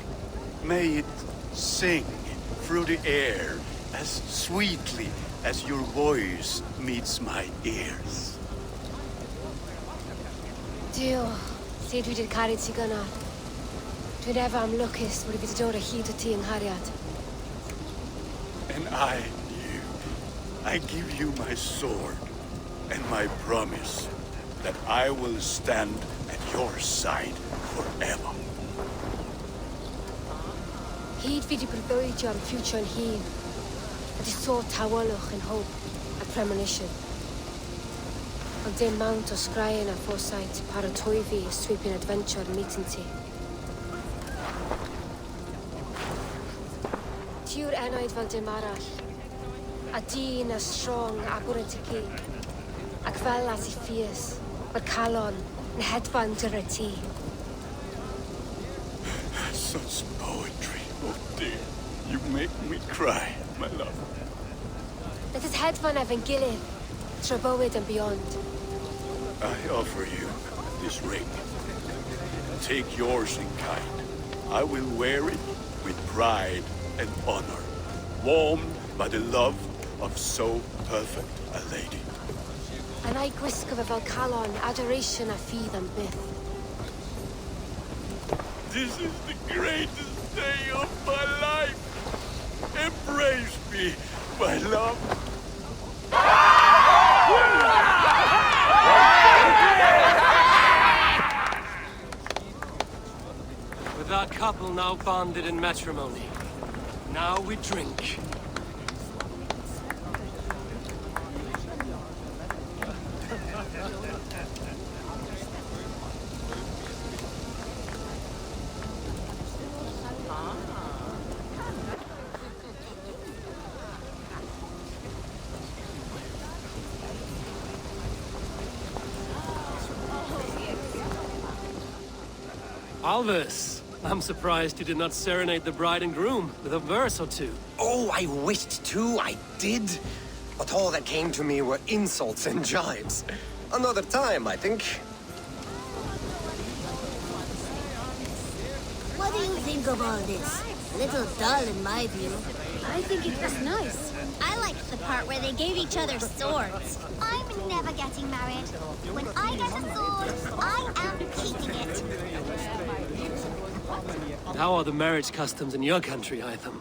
May it sing through the air as sweetly as your voice meets my ears. Dio, sé dwi di'r caru ti Gunnar. Dwi'n efo am lwcus bod fi 'di dod o hyd o ti yng nghariad. And I give you my sword and my promise that I will stand at your side forever. Hyd fi 'di breuddwydio am future yn hun. A 'di sôn tawolwch yn hope a premonition. Ond dim mount o sgraen a foresight paratoi fi i sweeping adventure meeting ti. Tiw'r enaid fel dim arall. A dyn as strong a bwrent y gi. Ac fel as I fierce, mae'r calon and headband to a tea. Such poetry. Oh dear. You make me cry, my love. Let us headband Evan Gilly, Treboid and beyond. I offer you this ring. Take yours in kind. I will wear it with pride and honor, warmed by the love of so perfect a lady. And I gwisg of a Valcalon, adoration of feed and bith. This is the greatest day of my life. Embrace me, my love. With our couple now bonded in matrimony, now we drink. Alvis, I'm surprised you did not serenade the bride and groom with a verse or two. Oh, I wished to, I did. But all that came to me were insults and jibes. Another time, I think. What do you think of all this? A little dull in my view. I think it was nice. I liked the part where they gave each other swords. I'm never getting married. When I get a sword, I am keeping it. How are the marriage customs in your country, Hytham?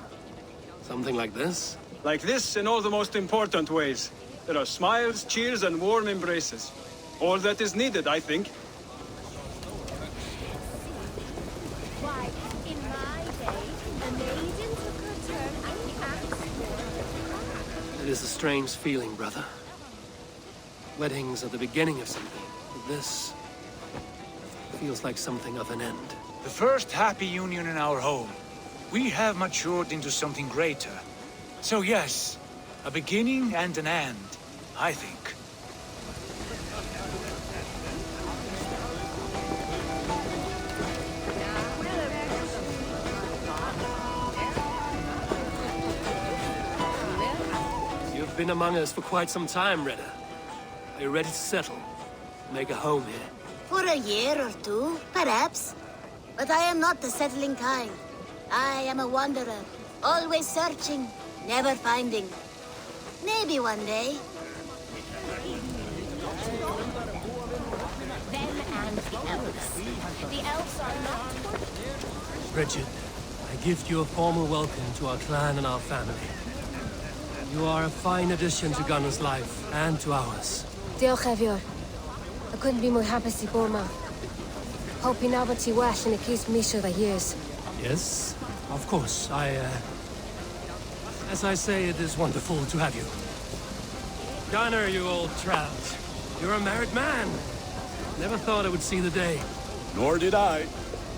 Something like this? Like this in all the most important ways. There are smiles, cheers, and warm embraces. All that is needed, I think. Why, in my day, the maiden took her turn at the axe. It is a strange feeling, brother. Weddings are the beginning of something, but this feels like something of an end. The first happy union in our home. We have matured into something greater. So yes, a beginning and an end, I think. You've been among us for quite some time, Redda. Are you ready to settle? Make a home here? For a year or two, perhaps. But I am not the settling kind. I am a wanderer, always searching, never finding. Maybe one day. Them and the elves. The elves are not... Bridget, I give you a formal welcome to our clan and our family. You are a fine addition to Gunnar's life, and to ours. Diolch, Eivor. I couldn't be more happy to go, ma. Hope you know what you wash and accuse me of the years. Yes, of course. As I say, it is wonderful to have you. Gunnar, you old trout. You're a married man. Never thought I would see the day. Nor did I.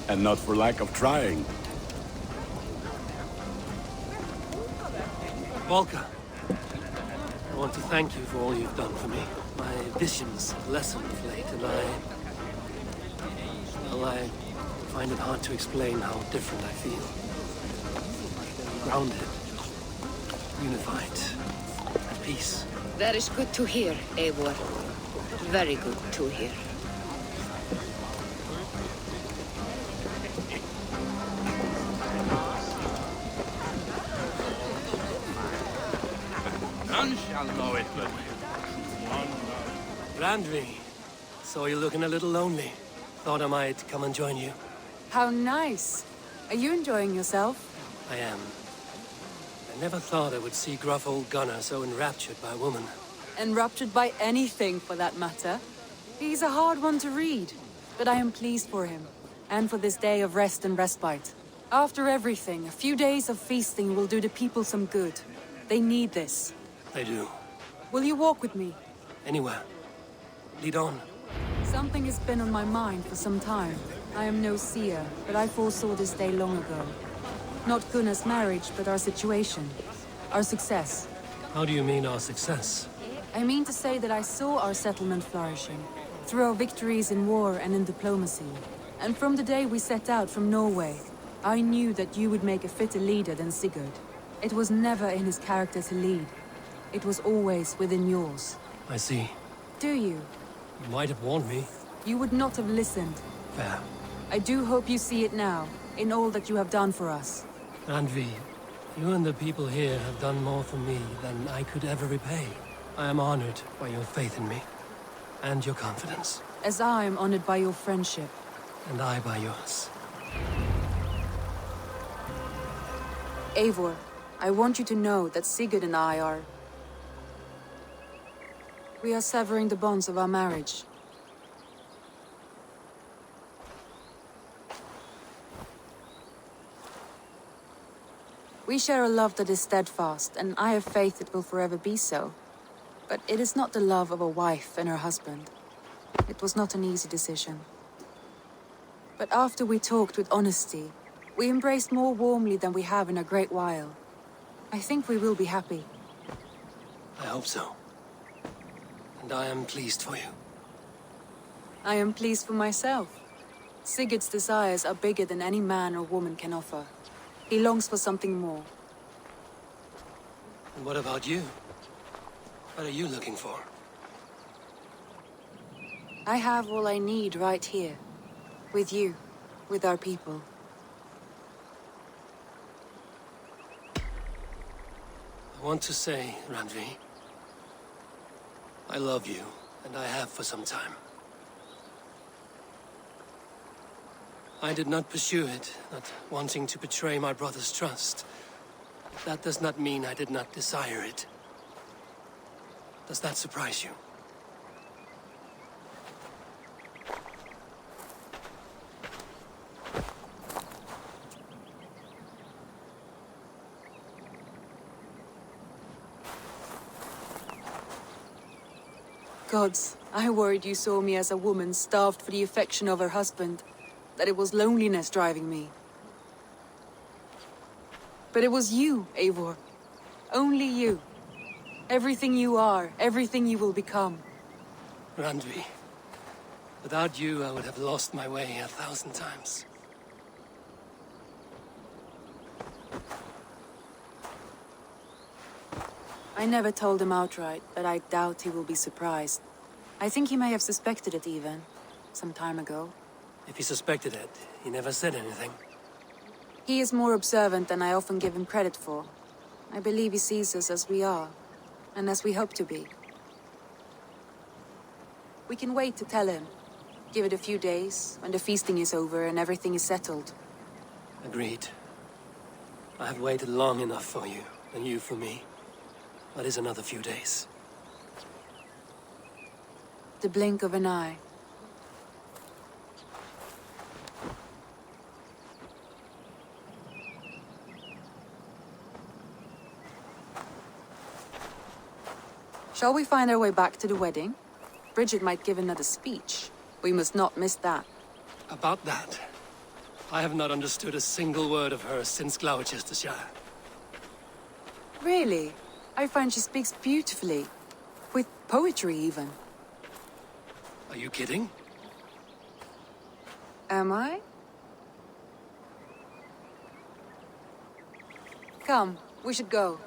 And not for lack of trying. Volka, I want to thank you for all you've done for me. My visions have lessened of late, and I find it hard to explain how different I feel. Grounded, unified, at peace. That is good to hear, Eivor. Very good to hear. None shall know it, but... Randvi, saw you looking a little lonely. Thought I might come and join you. How nice. Are you enjoying yourself? I am. I never thought I would see gruff old Gunnar so enraptured by a woman. Enraptured by anything, for that matter. He's a hard one to read, but I am pleased for him, and for this day of rest and respite. After everything, a few days of feasting will do the people some good. They need this. They do. Will you walk with me? Anywhere. Lead on. Something has been on my mind for some time. I am no seer, but I foresaw this day long ago. Not Gunnar's marriage, but our situation. Our success. How do you mean our success? I mean to say that I saw our settlement flourishing. through our victories in war and in diplomacy. And from the day we set out from Norway, I knew that you would make a fitter leader than Sigurd. It was never in his character to lead. It was always within yours. I see. Do you? You might have warned me. You would not have listened. Fair. I do hope you see it now, in all that you have done for us. Randvi, you and the people here have done more for me than I could ever repay. I am honored by your faith in me, and your confidence. As I am honored by your friendship. And I by yours. Eivor, I want you to know that Sigurd and I are... We are severing the bonds of our marriage. We share a love that is steadfast, and I have faith it will forever be so. But it is not the love of a wife and her husband. It was not an easy decision. But after we talked with honesty, we embraced more warmly than we have in a great while. I think we will be happy. I hope so. And I am pleased for you. I am pleased for myself. Sigurd's desires are bigger than any man or woman can offer. He longs for something more. And what about you? What are you looking for? I have all I need right here. With you. With our people. I want to say, Randvi, I love you, and I have for some time. I did not pursue it, not wanting to betray my brother's trust. But that does not mean I did not desire it. Does that surprise you? Gods, I worried you saw me as a woman starved for the affection of her husband. That it was loneliness driving me. But it was you, Eivor. Only you. Everything you are, everything you will become. Randvi, without you I would have lost my way 1,000 times. I never told him outright, but I doubt he will be surprised. I think he may have suspected it even, some time ago. If he suspected it, he never said anything. He is more observant than I often give him credit for. I believe he sees us as we are, and as we hope to be. We can wait to tell him. Give it a few days, when the feasting is over and everything is settled. Agreed. I have waited long enough for you, and you for me. That is another few days. The blink of an eye. Shall we find our way back to the wedding? Bridget might give another speech. We must not miss that. About that, I have not understood a single word of hers since Gloucestershire. Really? I find she speaks beautifully. With poetry, even. Are you kidding? Am I? Come, we should go.